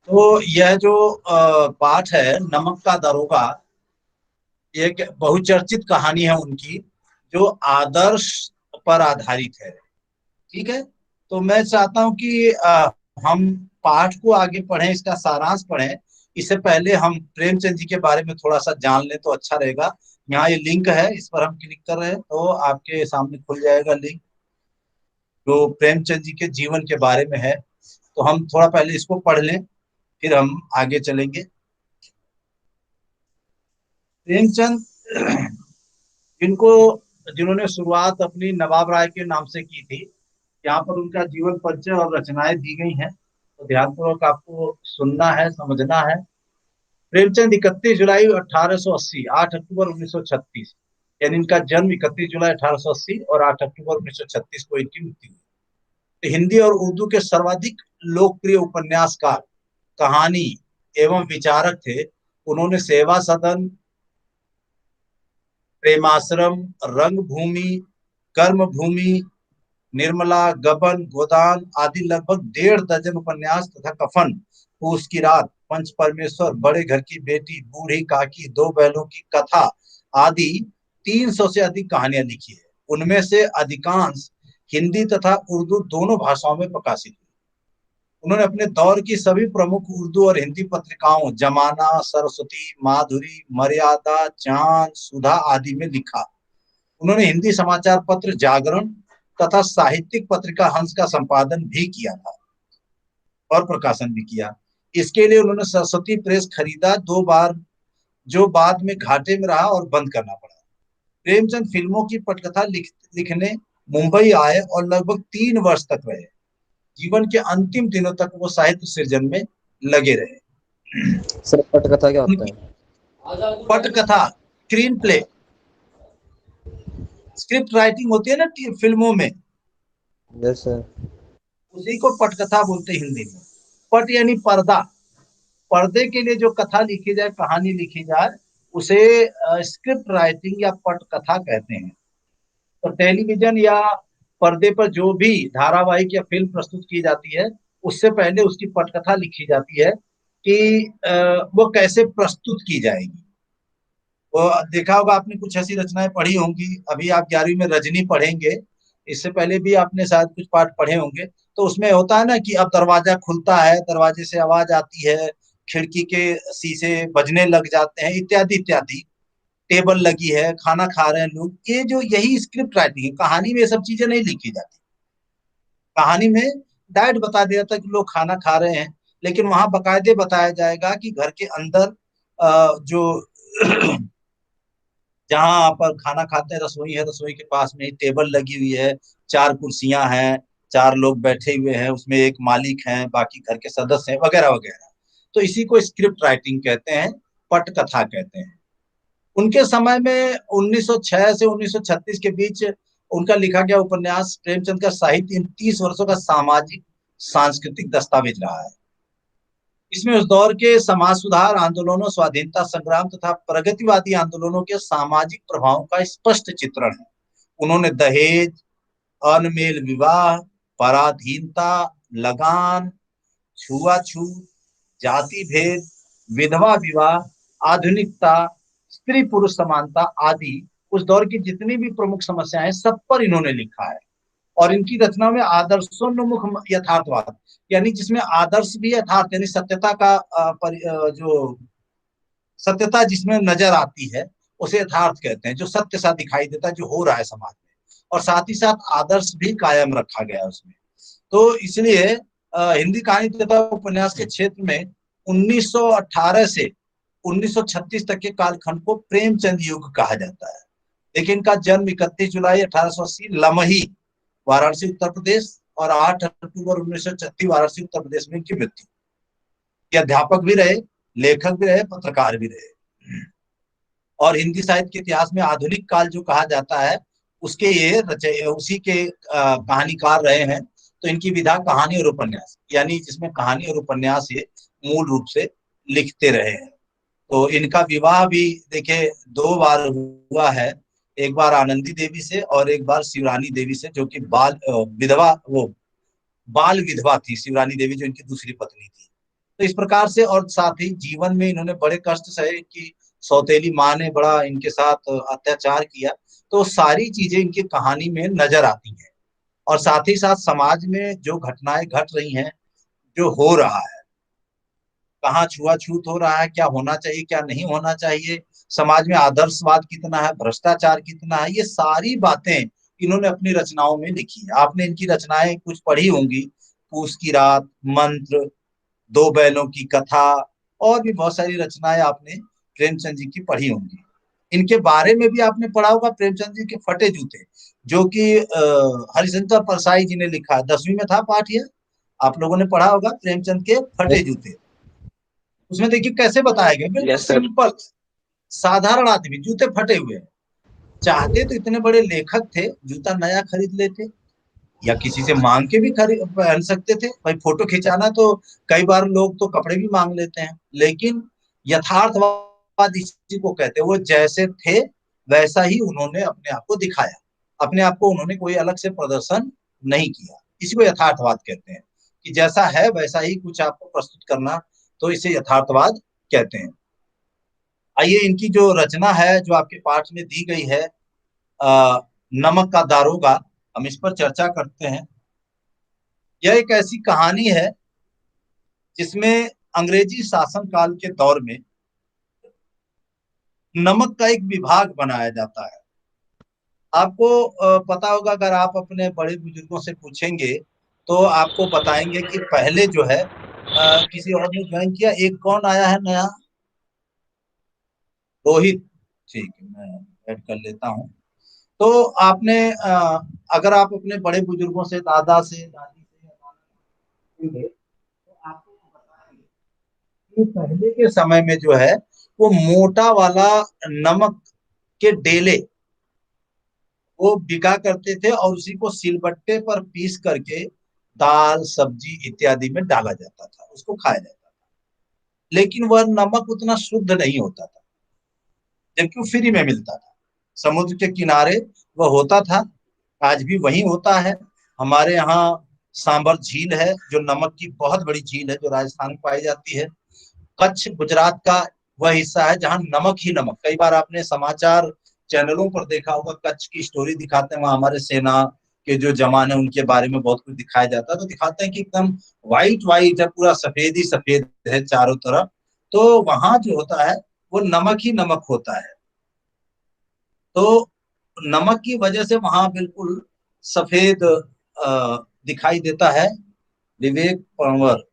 तो यह जो पाठ है नमक का दरोगा, ये एक बहुचर्चित कहानी है उनकी, जो आदर्श पर आधारित है। ठीक है। तो मैं चाहता हूं कि हम पाठ को आगे पढ़ें, इसका सारांश पढ़ें। इससे पहले हम प्रेमचंद जी के बारे में थोड़ा सा जान लें तो अच्छा रहेगा। यहाँ ये लिंक है, इस पर हम क्लिक कर रहे हैं तो आपके सामने खुल जाएगा लिंक, जो प्रेमचंद जी के जीवन के बारे में है। तो हम थोड़ा पहले इसको पढ़ लें, फिर हम आगे चलेंगे। प्रेमचंद जिनको जिन्होंने शुरुआत अपनी नवाब राय के नाम से की थी, यहाँ पर उनका जीवन परिचय और रचनाएं दी गई हैं, तो ध्यानपूर्वक आपको सुनना है, समझना है। प्रेमचंद 31 जुलाई 1880, 8 अक्टूबर 1936, यानी इनका जन्म 31 जुलाई 1880 और 8 अक्टूबर 1936 को इनकी मृत्यु हुई। तो हिंदी और उर्दू के सर्वाधिक लोकप्रिय उपन्यासकार, कहानी एवं विचारक थे। उन्होंने सेवा सदन, प्रेमाश्रम, रंगभूमि, कर्मभूमि, निर्मला, गबन, गोदान आदि लगभग 1.5 दर्जन उपन्यास तथा कफन, फूस की रात, पंच परमेश्वर, बड़े घर की बेटी, बूढ़ी काकी, दो बैलों की कथा आदि 300 से अधिक कहानियां लिखी है। उनमें से अधिकांश हिंदी तथा उर्दू दोनों भाषाओं में प्रकाशित हुई। उन्होंने अपने दौर की सभी प्रमुख उर्दू और हिंदी पत्रिकाओं जमाना, सरस्वती, माधुरी, मर्यादा, चांद, सुधा आदि में लिखा। उन्होंने हिंदी समाचार पत्र जागरण तथा साहित्यिक पत्रिका हंस का संपादन भी किया था और प्रकाशन भी किया। इसके लिए उन्होंने सरस्वती प्रेस खरीदा 2 बार, जो बाद में घाटे में रहा और बंद करना पड़ा। प्रेमचंद फिल्मों की पटकथा लिखने मुंबई आए और लगभग 3 वर्ष तक रहे। जीवन के अंतिम दिनों तक वो साहित्य सृजन में लगे रहे। सर पटकथा क्या होता उनकी है? पटकथा, स्क्रीन प्ले, स्क्रिप्ट राइटिंग होती है ना फिल्मों में, यस सर। उसी को पटकथा बोलते हैं हिंदी में। पट यानी पर्दा, पर्दे के लिए जो कथा लिखी जाए, कहानी लिखी जाए, उसे स्क्रिप्ट राइटिंग या पटकथा कहते हैं। तो टेलीविजन या पर्दे पर जो भी धारावाहिक या फिल्म प्रस्तुत की जाती है, उससे पहले उसकी पटकथा लिखी जाती है कि वो कैसे प्रस्तुत की जाएगी। वो देखा होगा आपने, कुछ ऐसी रचनाएं पढ़ी होंगी। अभी आप 11वीं में रजनी पढ़ेंगे, इससे पहले भी आपने शायद कुछ पाठ पढ़े होंगे। तो उसमें होता है ना कि अब दरवाजा खुलता है, दरवाजे से आवाज आती है, खिड़की के शीशे बजने लग जाते हैं, इत्यादि इत्यादि। टेबल लगी है, खाना खा रहे हैं लोग, ये जो यही स्क्रिप्ट राइटिंग है। कहानी में ये सब चीजें नहीं लिखी जाती। कहानी में डायरेक्ट बता दिया था कि लोग खाना खा रहे हैं, लेकिन वहां बकायदे बताया जाएगा कि घर के अंदर जो जहां पर खाना खाते हैं रसोई है, रसोई के पास में ही टेबल लगी हुई है, 4 कुर्सियां हैं, 4 लोग बैठे हुए हैं, उसमें एक मालिक हैं, बाकी घर के सदस्य हैं, वगैरह वगैरह। तो इसी को स्क्रिप्ट राइटिंग कहते हैं, पटकथा कहते हैं। उनके समय में 1906 से 1936 के बीच उनका लिखा गया उपन्यास प्रेमचंद का साहित्य इन 30 वर्षों का सामाजिक सांस्कृतिक दस्तावेज रहा है। इसमें उस दौर के समाज सुधार आंदोलनों, स्वाधीनता संग्राम तथा प्रगतिवादी आंदोलनों के सामाजिक प्रभावों का स्पष्ट चित्रण है। उन्होंने दहेज, अनमेल विवाह, पराधीनता, लगान, छुआछूत, जाति भेद, विधवा विवाह, आधुनिकता, स्त्री पुरुष समानता आदि उस दौर की जितनी भी प्रमुख समस्याएं, सब पर इन्होंने लिखा है। और इनकी रचनाओं में आदर्शोन्मुख यथार्थवाद, यानी जिसमें आदर्श भी यथार्थ यानी सत्यता का जो सत्यता जिसमें नजर आती है, उसे यथार्थ कहते हैं। जो सत्य सा दिखाई देता है, जो हो रहा है समाज में, और साथ ही साथ आदर्श भी कायम रखा गया है उसमें। तो इसलिए हिंदी कहानी तथा उपन्यास के क्षेत्र में 1918 से 1936 तक के कालखंड को प्रेमचंद युग कहा जाता है। लेकिन इनका जन्म 31 जुलाई 1880 लमही, वाराणसी उत्तर प्रदेश, और 8 अक्टूबर 1936 वाराणसी उत्तर प्रदेश में इनकी मृत्यु। ये अध्यापक भी रहे, लेखक भी रहे, पत्रकार भी रहे। और हिंदी साहित्य के इतिहास में आधुनिक काल जो कहा जाता है, उसके ये उसी के कहानीकार रहे हैं। तो इनकी विधा कहानी और उपन्यास, यानी जिसमें कहानी और उपन्यास ये मूल रूप से लिखते रहे हैं। तो इनका विवाह भी देखिए 2 बार हुआ है। एक बार आनंदी देवी से और एक बार शिवरानी देवी से, जो कि बाल विधवा, वो बाल विधवा थी शिवरानी देवी, जो इनकी दूसरी पत्नी थी। तो इस प्रकार से, और साथ ही जीवन में इन्होंने बड़े कष्ट सहे कि सौतेली माँ ने बड़ा इनके साथ अत्याचार किया। तो सारी चीजें इनकी कहानी में नजर आती हैं। और साथ ही साथ समाज में जो घटनाएं घट रही हैं, जो हो रहा है, कहाँ छुआछूत हो रहा है, क्या होना चाहिए क्या नहीं होना चाहिए, समाज में आदर्शवाद कितना है, भ्रष्टाचार कितना है, ये सारी बातें इन्होंने अपनी रचनाओं में लिखी है। आपने इनकी रचनाएं कुछ पढ़ी होंगी, पूस की रात, मंत्र, दो बैलों की कथा, और भी बहुत सारी रचनाएं आपने प्रेमचंद जी की पढ़ी होंगी। इनके बारे में भी आपने पढ़ा होगा, प्रेमचंद जी के फटे जूते, जो कि हरिशंकर परसाई जी ने लिखा है। 10वीं में था पाठ यह, आप लोगों ने पढ़ा होगा, प्रेमचंद के फटे यस। जूते। उसमें देखिए कैसे बताया गया, बिल्कुल यस सर। सिंपल, साधारण आदमी, जूते फटे हुए हैं, चाहते तो इतने बड़े लेखक थे जूता नया खरीद लेते, या किसी से मांग के भी खरीद पहन सकते थे। भाई फोटो खिंचाना तो कई बार लोग तो कपड़े भी मांग लेते हैं, लेकिन यथार्थवाद इसी को कहते हैं। वो जैसे थे वैसा ही उन्होंने अपने आप को दिखाया, अपने आप को उन्होंने कोई अलग से प्रदर्शन नहीं किया। इसी को यथार्थवाद कहते हैं, कि जैसा है वैसा ही कुछ आपको प्रस्तुत करना, तो इसे यथार्थवाद कहते हैं। आइए, इनकी जो रचना है जो आपके पाठ में दी गई है, आ, नमक का दारोगा, हम इस पर चर्चा करते हैं। यह एक ऐसी कहानी है जिसमें अंग्रेजी शासन काल के दौर में नमक का एक विभाग बनाया जाता है। आपको पता होगा, अगर आप अपने बड़े बुजुर्गों से पूछेंगे तो आपको बताएंगे कि पहले जो है किसी और ने ज्वाइन किया, एक कौन आया है नया, रोहित। ठीक है, मैं ऐड कर लेता हूँ। तो आपने अगर आप अपने बड़े बुजुर्गों से, दादा से, दादी से, या नाना से पूछेंगे, तो आपको वो बताएंगे कि पहले के समय में जो है वो मोटा वाला नमक के डेले वो बिका करते थे, और उसी को सिलबट्टे पर पीस करके दाल सब्जी इत्यादि में डाला जाता था, उसको खाया जाता था। लेकिन वह नमक उतना शुद्ध नहीं होता था, जबकि वो फ्री में मिलता था। समुद्र के किनारे वह होता था, आज भी वही होता है। हमारे यहाँ सांबर झील है, जो नमक की बहुत बड़ी झील है, जो राजस्थान में पाई जाती है। कच्छ गुजरात का वह हिस्सा है जहां नमक ही नमक। कई बार आपने समाचार चैनलों पर देखा होगा, कच्छ की स्टोरी दिखाते हैं, वहां हमारे सेना के जो जवान है उनके बारे में बहुत कुछ दिखाया जाता है। तो दिखाते हैं कि एकदम व्हाइट व्हाइट है, पूरा सफेद ही सफेद है चारों तरफ। तो वहां जो होता है वो नमक ही नमक होता है। तो नमक की वजह से वहां बिल्कुल सफेद दिखाई देता है। विवेक पंवर,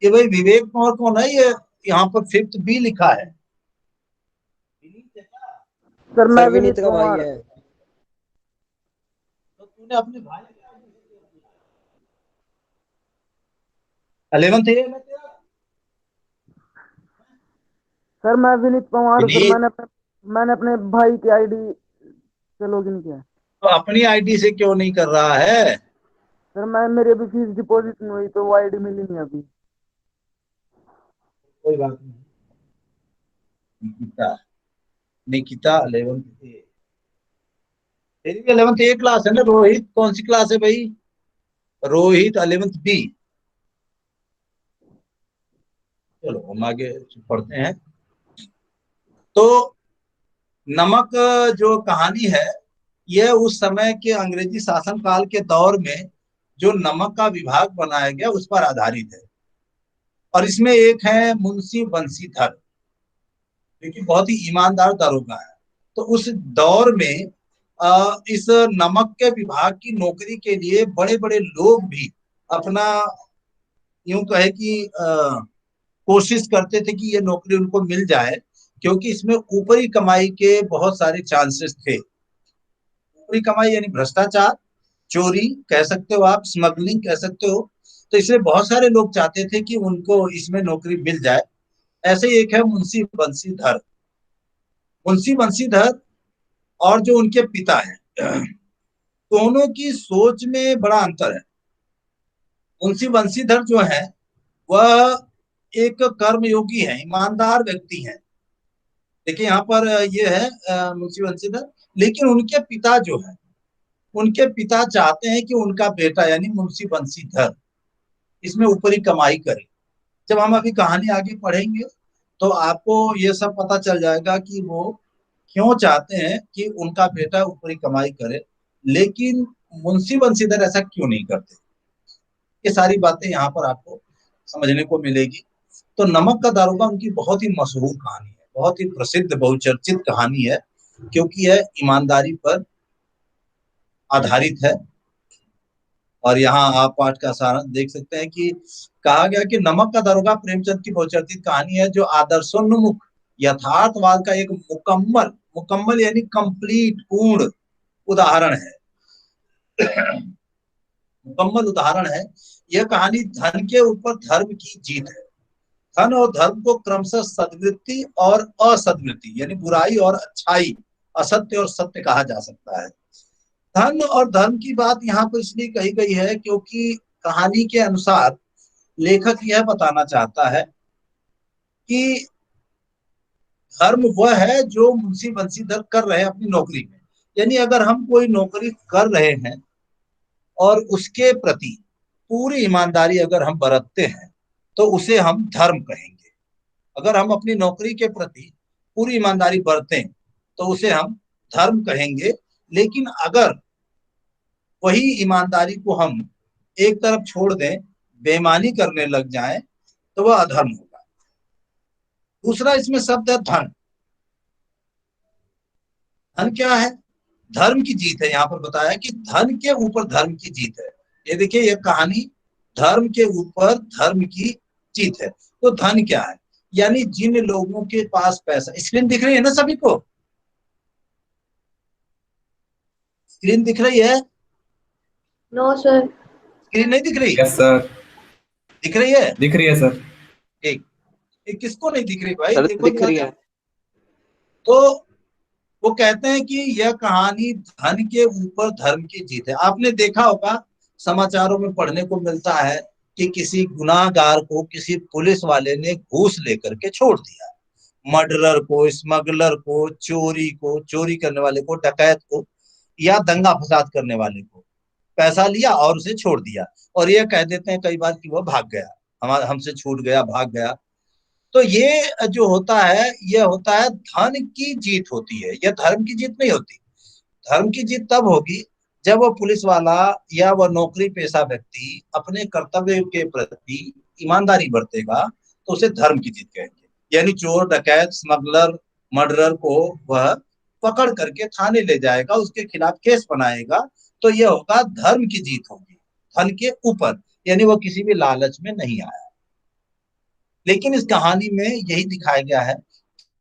ये भाई विवेक पंवर कौन है ये, यहाँ पर फिफ्थ बी लिखा है। सर मैं सर विनीत विनीत का भाई कुमार। है। तो तूने अपने भाई 11th ईयर में तेरा, सर मैं विनीत कुमार हूँ। सर विनीत, मैंने अपने भाई की आईडी से लॉगिन किया है। तो अपनी आईडी से क्यों नहीं कर रहा है? सर मैं मेरी अभी फीस डिपॉजिट नहीं हुई तो वो आईडी मिली नहीं अभी। कोई बात नहीं। निकिता, निकिता 11th ए, तेरी भी 11th ए क्लास है ना। रोहित कौन सी क्लास है भाई? Rohit 11th B. चलो हम आगे पढ़ते हैं। तो नमक जो कहानी है, यह उस समय के अंग्रेजी शासन काल के दौर में जो नमक का विभाग बनाया गया उस पर आधारित है। और इसमें एक है मुंशी बंशीधर, जो कि बहुत ही ईमानदार दरोगा है। तो उस दौर में इस नमक के विभाग की नौकरी के लिए बड़े बड़े लोग भी अपना, यूं कहे कि कोशिश करते थे कि ये नौकरी उनको मिल जाए, क्योंकि इसमें ऊपरी कमाई के बहुत सारे चांसेस थे। ऊपरी कमाई यानी भ्रष्टाचार, चोरी कह सकते हो आप, स्मगलिंग कह सकते हो। तो इसलिए बहुत सारे लोग चाहते थे कि उनको इसमें नौकरी मिल जाए। ऐसे ही एक है मुंशी बंशीधर। मुंशी बंशीधर और जो उनके पिता हैं, दोनों की सोच में बड़ा अंतर है। मुंशी बंशीधर जो है वह एक कर्मयोगी है, ईमानदार व्यक्ति है। देखिए यहाँ पर ये है मुंशी बंशीधर। लेकिन उनके पिता जो है, उनके पिता चाहते हैं कि उनका बेटा यानी मुंशी बंशीधर इसमें ऊपरी कमाई करे। जब हम अभी कहानी आगे पढ़ेंगे तो आपको ये सब पता चल जाएगा कि वो क्यों चाहते हैं कि उनका बेटा ऊपरी कमाई करे, लेकिन मुंशी बंशीधर ऐसा क्यों नहीं करते। ये सारी बातें यहाँ पर आपको समझने को मिलेगी। तो नमक का दारोगा उनकी बहुत ही मशहूर कहानी है, बहुत ही प्रसिद्ध बहुचर्चित कहानी है, क्योंकि यह ईमानदारी पर आधारित है। और यहाँ आप पाठ का सारांश देख सकते हैं कि कहा गया कि नमक का दारोगा प्रेमचंद की बहुचर्चित कहानी है, जो आदर्शोन्मुख यथार्थवाद का एक मुकम्मल मुकम्मल यानी कंप्लीट पूर्ण उदाहरण है। मुकम्मल उदाहरण है। यह कहानी धन के ऊपर धर्म की जीत है। धन और धर्म को क्रमशः सद्वृत्ति और असद्वृत्ति यानी बुराई और अच्छाई, असत्य और सत्य कहा जा सकता है। धन और धर्म की बात यहाँ पर इसलिए कही गई है क्योंकि कहानी के अनुसार लेखक यह बताना चाहता है कि धर्म वह है जो मुंशी बंशीधर कर रहे हैं अपनी नौकरी में। यानी अगर हम कोई नौकरी कर रहे हैं और उसके प्रति पूरी ईमानदारी अगर हम बरतते हैं तो उसे हम धर्म कहेंगे। अगर हम अपनी नौकरी के प्रति पूरी ईमानदारी बरतें तो उसे हम धर्म कहेंगे। लेकिन अगर वही ईमानदारी को हम एक तरफ छोड़ दें, बेईमानी करने लग जाएं, तो वह अधर्म होगा। दूसरा इसमें शब्द है धन। धन क्या है? धर्म की जीत है। यहाँ पर बताया कि धन के ऊपर धर्म की जीत है। ये देखिए, यह कहानी धर्म के ऊपर धर्म की जीत है। तो धन क्या है? यानी जिन लोगों के पास पैसा, स्क्रीन दिख रही है ना सभी को? स्क्रीन दिख रही है? No sir. स्क्रीन नहीं दिख रही? Yes sir. दिख रही है? दिख रही है सर। एक किसको नहीं दिख रही भाई? सर देखो दिख रही है। तो वो कहते हैं कि यह कहानी धन के ऊपर धर्म की जीत है। आपने देखा होगा, समाचारों में पढ़ने को मिलता है कि किसी गुनाहगार को किसी पुलिस वाले ने घूस लेकर के छोड़ दिया। मर्डरर को, स्मगलर को, चोरी करने वाले को, डकैत को या दंगा फसाद करने वाले को पैसा लिया और उसे छोड़ दिया। और ये कह देते हैं कई बार कि वह भाग गया, हमसे छूट गया, भाग गया। तो ये जो होता है, ये होता है धन की जीत होती है, यह धर्म की जीत नहीं होती। धर्म की जीत तब होगी जब वो पुलिस वाला या वह नौकरी पेशा व्यक्ति अपने कर्तव्य के प्रति ईमानदारी बरतेगा, तो उसे धर्म की जीत कहेंगे। यानी चोर, डकैत, स्मगलर, मर्डरर को वह पकड़ करके थाने ले जाएगा, उसके खिलाफ केस बनाएगा, तो यह होगा धर्म की जीत होगी धन के ऊपर। यानी वो किसी भी लालच में नहीं आया। लेकिन इस कहानी में यही दिखाया गया है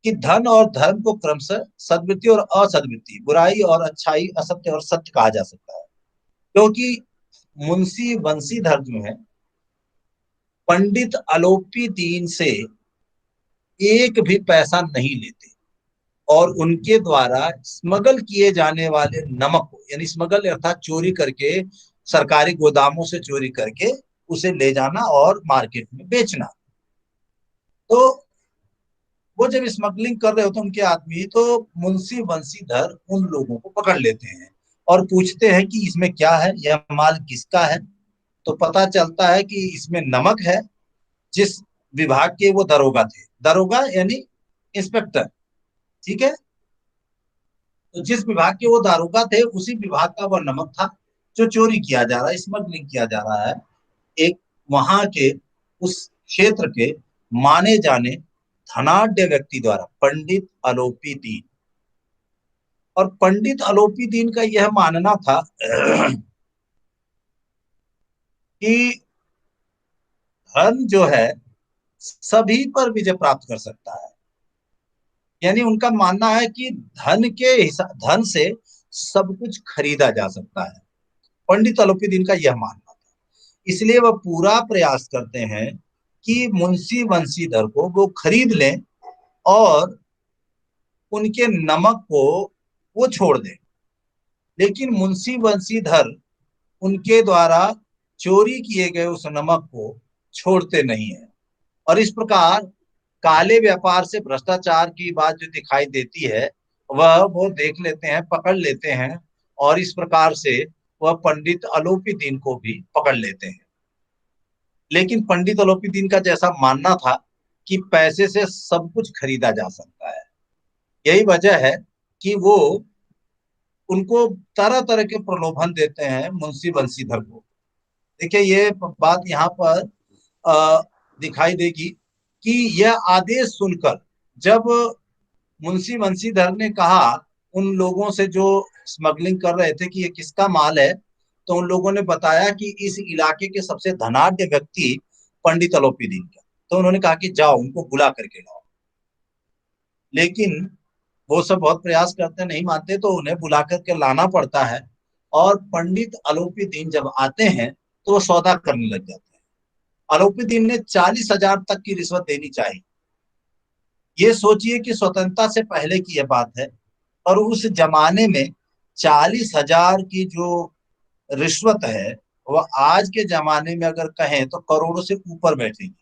कि धन और धर्म को क्रमशः सद्वृत्ति और असद्वृत्ति, बुराई और अच्छाई, असत्य और सत्य कहा जा सकता है। क्योंकि मुंशी बंशीधर जो है पंडित अलोपी दीन से एक भी पैसा नहीं लेते और उनके द्वारा स्मगल किए जाने वाले नमक को, यानी स्मगल अर्थात चोरी करके, सरकारी गोदामों से चोरी करके उसे ले जाना और मार्केट में बेचना। तो वो जब स्मगलिंग कर रहे होते हैं उनके आदमी, तो मुंशी बंशीधर उन लोगों को पकड़ लेते हैं और पूछते हैं कि इसमें क्या है, यह माल किसका है। तो पता चलता है कि इसमें नमक है। जिस विभाग के वो दरोगा थे, दरोगा यानी इंस्पेक्टर, ठीक है। तो जिस विभाग के वो दारोगा थे, उसी विभाग का वह नमक था जो चोरी किया जा रहा है, स्मगलिंग किया जा रहा है एक वहां के, उस क्षेत्र के माने जाने धनाढ्य व्यक्ति द्वारा, पंडित अलोपी दीन। और पंडित अलोपी दीन का यह मानना था कि धन जो है सभी पर विजय प्राप्त कर सकता है। यानी उनका मानना है कि धन से सब कुछ खरीदा जा सकता है। पंडित अलोपी दीन का यह मानना था। इसलिए वह पूरा प्रयास करते हैं कि मुंशी बंशीधर को वो खरीद लें और उनके नमक को वो छोड़ दें। लेकिन मुंशी बंशीधर उनके द्वारा चोरी किए गए उस नमक को छोड़ते नहीं है। और इस प्रकार काले व्यापार से भ्रष्टाचार की बात जो दिखाई देती है, वह वो देख लेते हैं, पकड़ लेते हैं, और इस प्रकार से वह पंडित अलोपी दीन को भी पकड़ लेते हैं। लेकिन पंडित अलोपीदीन का जैसा मानना था कि पैसे से सब कुछ खरीदा जा सकता है, यही वजह है कि वो उनको तरह तरह के प्रलोभन देते हैं मुंशी बंशीधर को। देखिए ये बात यहाँ पर अ, दिखाई देगी कि यह आदेश सुनकर जब मुंशी बंशीधर ने कहा उन लोगों से जो स्मगलिंग कर रहे थे कि ये किसका माल है, तो उन लोगों ने बताया कि इस इलाके के सबसे धनाढ्य व्यक्ति पंडित अलोपीदीन का। तो उन्होंने कहा कि जाओ उनको बुला करके लाओ, लेकिन वो सब बहुत प्रयास करते नहीं मानते, तो उन्हें बुला करके लाना पड़ता है। और पंडित अलोपीदीन जब आते हैं तो वो सौदा करने लग जाते हैं। अलोपीदीन ने 40,000 तक की रिश्वत देनी चाहिए। ये सोचिए कि स्वतंत्रता से पहले की यह बात है, और उस जमाने में 40,000 की जो रिश्वत है वह आज के जमाने में अगर कहें तो करोड़ों से ऊपर बैठेगी,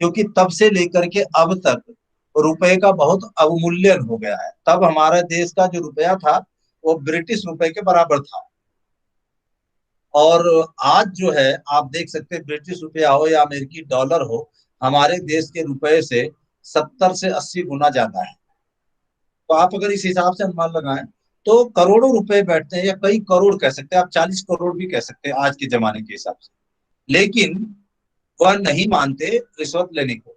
क्योंकि तब से लेकर के अब तक रुपए का बहुत अवमूल्यन हो गया है। तब हमारा देश का जो रुपया था वो ब्रिटिश रुपए के बराबर था, और आज जो है आप देख सकते हैं ब्रिटिश रुपया हो या अमेरिकी डॉलर हो, हमारे देश के रुपए से 70 से 80 गुना ज्यादा है। तो आप अगर इस हिसाब से अनुमान लगाएं तो करोड़ों रुपए बैठते हैं, या कई करोड़ कह सकते हैं आप, 40 करोड़ भी कह सकते हैं आज के जमाने के हिसाब से। लेकिन वह नहीं मानते रिश्वत लेने को,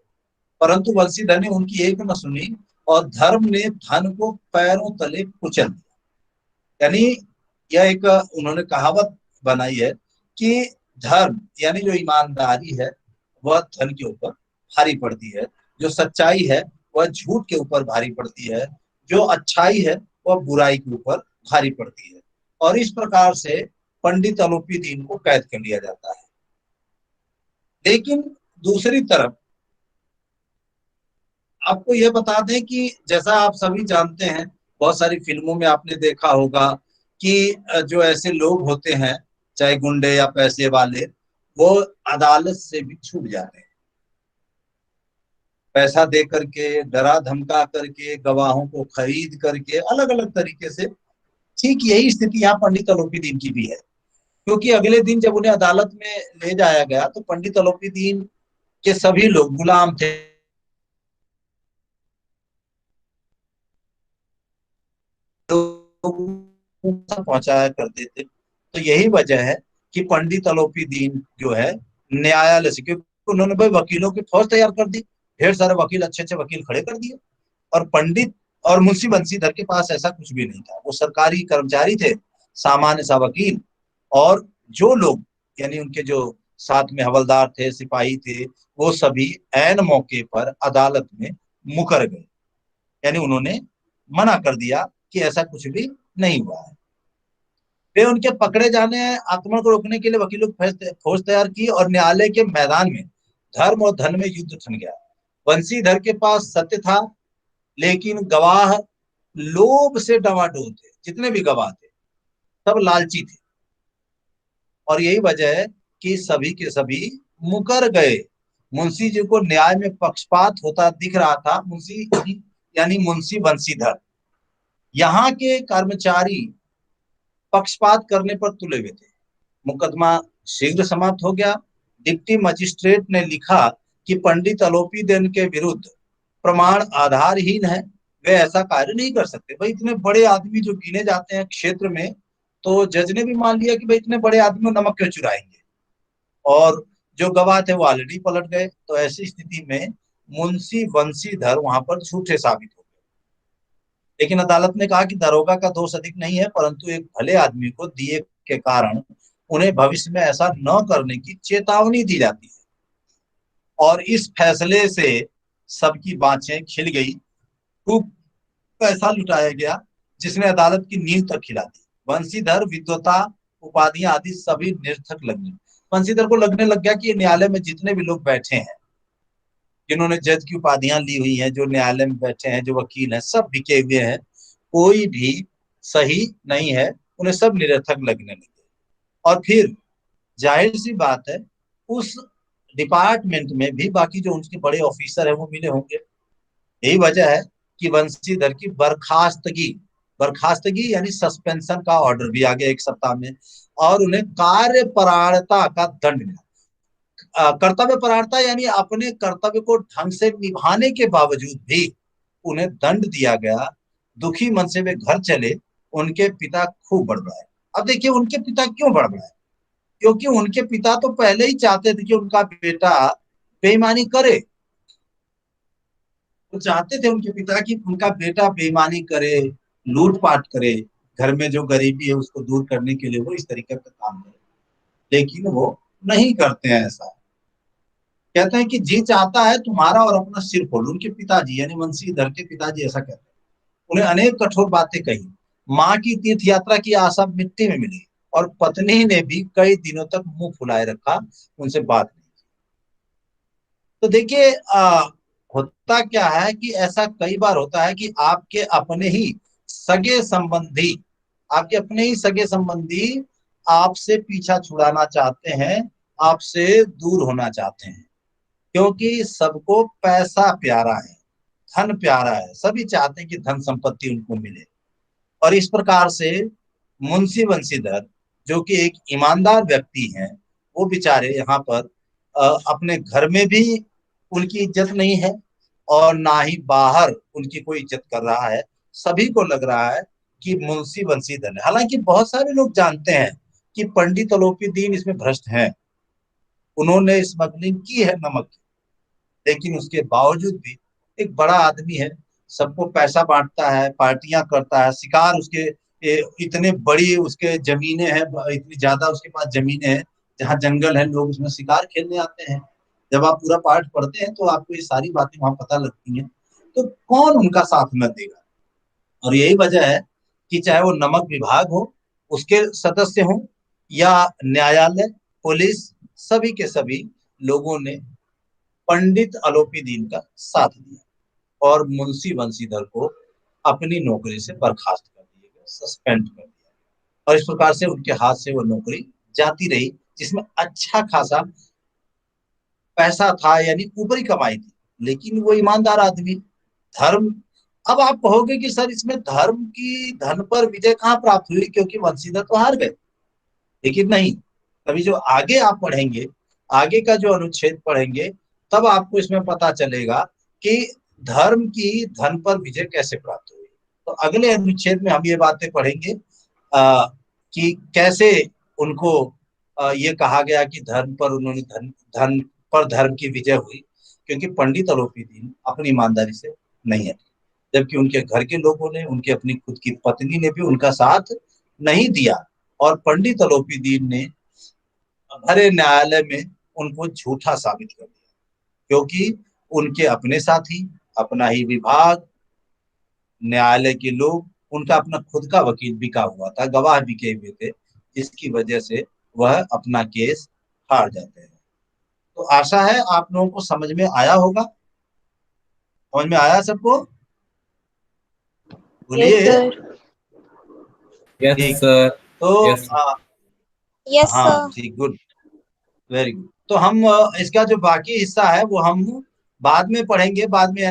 परंतु बंशीधर ने उनकी एक न सुनी और धर्म ने धन को पैरों तले कुचल दिया। यानी यह एक उन्होंने कहावत बनाई है कि धर्म यानी जो ईमानदारी है वह धन के ऊपर भारी पड़ती है, जो सच्चाई है वह झूठ के ऊपर भारी पड़ती है, जो अच्छाई है वह बुराई के ऊपर भारी पड़ती है। और इस प्रकार से पंडित अलोपीदीन को कैद कर लिया जाता है। लेकिन दूसरी तरफ आपको यह बता दें कि जैसा आप सभी जानते हैं, बहुत सारी फिल्मों में आपने देखा होगा कि जो ऐसे लोग होते हैं चाहे गुंडे या पैसे वाले, वो अदालत से भी छूट जाते हैं, पैसा दे करके, डरा धमका करके, गवाहों को खरीद करके, अलग अलग तरीके से। ठीक यही स्थिति यहाँ पंडित अलोपीदीन की भी है, क्योंकि अगले दिन जब उन्हें अदालत में ले जाया गया तो पंडित अलोपीदीन के सभी लोग गुलाम थे, पहुंचाया करते थे। तो यही वजह है कि पंडित अलोपीदीन जो है न्यायालय से, क्योंकि उन्होंने भाई वकीलों की फौज तैयार कर दी, ढेर सारे वकील, अच्छे अच्छे वकील खड़े कर दिए। और पंडित और मुंशी बंशीधर के पास ऐसा कुछ भी नहीं था, वो सरकारी कर्मचारी थे, सामान्य सा वकील। और जो लोग यानी उनके जो साथ में हवलदार थे, सिपाही थे, वो सभी ऐन मौके पर अदालत में मुकर गए, यानी उन्होंने मना कर दिया कि ऐसा कुछ भी नहीं हुआ है। वे उनके पकड़े जाने, आक्रमण को रोकने के लिए वकीलों की फौज तैयार की, और न्यायालय के मैदान में धर्म और धन में युद्ध थम गया। बंशीधर के पास सत्य था, लेकिन गवाह लोभ से डवाडोल थे, जितने भी गवाह थे सब लालची थे, और यही वजह है कि सभी के सभी मुकर गए। मुंशी जी को न्याय में पक्षपात होता दिख रहा था, मुंशी यानी मुंशी बंशीधर, यहाँ के कर्मचारी पक्षपात करने पर तुले हुए थे। मुकदमा शीघ्र समाप्त हो गया। डिप्टी मजिस्ट्रेट ने लिखा कि पंडित अलोपीदीन के विरुद्ध प्रमाण आधारहीन है, वे ऐसा कार्य नहीं कर सकते। भाई इतने बड़े आदमी जो गिने जाते हैं क्षेत्र में, तो जज ने भी मान लिया कि भाई इतने बड़े आदमी नमक क्यों चुराएंगे, और जो गवाह थे वो ऑलरेडी पलट गए। तो ऐसी स्थिति में मुंशी बंशीधर वहां पर झूठे साबित हो गए। लेकिन अदालत ने कहा कि दरोगा का दोष अधिक नहीं है, परंतु एक भले आदमी को दिए के कारण उन्हें भविष्य में ऐसा न करने की चेतावनी दी जाती है। और इस फैसले से सबकी बाँचें खिल गई, खूब पैसा लुटाया गया, जिसने अदालत की नींव तक खिला दी। बंशीधर, विद्वता, उपाधियां आदि सभी निरर्थक लगने। बंशीधर को लगने लग गया कि ये न्यायालय में जितने भी लोग बैठे हैं, जिन्होंने जज की उपाधियां ली हुई हैं, जो न्यायालय में बैठे हैं, जो वकील हैं, सब बिके हुए हैं, कोई भी सही नहीं है, उन्हें सब निरर्थक लगने लगे। और फिर जाहिर सी बात है उस डिपार्टमेंट में भी बाकी जो उनके बड़े ऑफिसर है वो मिले होंगे। यही वजह है कि बंशीधर की बर्खास्तगी, बर्खास्तगी यानी सस्पेंशन का ऑर्डर भी आ गया 1 सप्ताह में, और उन्हें कार्यपरायणता का दंड मिला। कर्तव्य परायणता यानी अपने कर्तव्य को ढंग से निभाने के बावजूद भी उन्हें दंड दिया गया। दुखी मन से वे घर चले, उनके पिता खूब बड़बड़ाए। अब देखिए उनके पिता क्यों बड़बड़ाए, क्योंकि उनके पिता तो पहले ही चाहते थे कि उनका बेटा बेईमानी करे। वो चाहते थे उनके पिता कि उनका बेटा बेईमानी करे, लूटपाट करे, घर में जो गरीबी है उसको दूर करने के लिए वो इस तरीके का काम करे, लेकिन वो नहीं करते हैं ऐसा। कहते हैं कि जी चाहता है तुम्हारा और अपना सिर फोड़। उनके पिताजी यानी बंशीधर के पिताजी ऐसा कहते हैं। उन्हें अनेक कठोर बातें कही। माँ की तीर्थ यात्रा की आशा मिट्टी में मिली और पत्नी ने भी कई दिनों तक मुंह फुलाए रखा, उनसे बात नहीं। तो देखिए होता क्या है कि ऐसा कई बार होता है कि आपके अपने ही सगे संबंधी आपसे पीछा छुड़ाना चाहते हैं, आपसे दूर होना चाहते हैं, क्योंकि सबको पैसा प्यारा है, धन प्यारा है, सभी चाहते हैं कि धन संपत्ति उनको मिले। और इस प्रकार से मुंशी बंशीधर जो कि एक ईमानदार व्यक्ति हैं, वो बेचारे यहाँ पर अपने घर में भी उनकी इज्जत नहीं है और ना ही बाहर उनकी कोई इज्जत कर रहा है। सभी को लग रहा है कि मुंशी बंशीधर है। हालांकि बहुत सारे लोग जानते हैं कि पंडित अलोपीदीन इसमें भ्रष्ट हैं, उन्होंने स्मगलिंग की है नमक की, लेकिन उसके बावजूद भी एक बड़ा आदमी है, सबको पैसा बांटता है, पार्टियां करता है, शिकार उसके इतने बड़ी उसके जमीनें हैं, इतनी ज्यादा उसके पास जमीनें हैं, जहाँ जंगल है, लोग उसमें शिकार खेलने आते हैं। जब आप पूरा पाठ पढ़ते हैं तो आपको ये सारी बातें वहां पता लगती हैं। तो कौन उनका साथ न देगा। और यही वजह है कि चाहे वो नमक विभाग हो, उसके सदस्य हो, या न्यायालय, पुलिस, सभी के सभी लोगों ने पंडित अलोपीदीन का साथ दिया और मुंशी बंशीधर को अपनी नौकरी से बर्खास्त कर दिया गया, सस्पेंड कर दिया गया। और इस प्रकार से उनके हाथ से वो नौकरी जाती रही, जिसमें अच्छा खासा पैसा था, यानी ऊपरी कमाई थी, लेकिन वो ईमानदार आदमी, धर्म। अब आप कहोगे कि सर इसमें धर्म की धन पर विजय कहाँ प्राप्त हुई, क्योंकि बंशीधर तो हार गए। लेकिन नहीं, अभी जो आगे आप पढ़ेंगे, आगे का जो अनुच्छेद पढ़ेंगे, तब आपको इसमें पता चलेगा कि धर्म की धन पर विजय कैसे प्राप्त हुई। तो अगले अनुच्छेद में हम ये बातें पढ़ेंगे कि कैसे उनको ये कहा गया कि धर्म पर उन्होंने धन पर धर्म की विजय हुई, क्योंकि पंडित अलोपीदीन अपनी ईमानदारी से नहीं है, जबकि उनके घर के लोगों ने, उनकी अपनी खुद की पत्नी ने भी उनका साथ नहीं दिया। और पंडित अलोपीदीन ने भरे न्यायालय में उनको झूठा साबित कर दिया, क्योंकि उनके अपने साथी, अपना ही विभाग, न्यायालय के लोग, उनका अपना खुद का वकील बिका हुआ था, गवाह बिके हुए थे, जिसकी वजह से वह अपना केस हार जाते हैं। तो आशा है आप लोगों को समझ में आया होगा। समझ में आया सबको? यस बोलिए। सर। यस ठीक। सर। तो यस यस हाँ सर। ठीक, गुड, वेरी गुड। तो हम इसका जो बाकी हिस्सा है वो हम बाद में पढ़ेंगे, बाद में यानी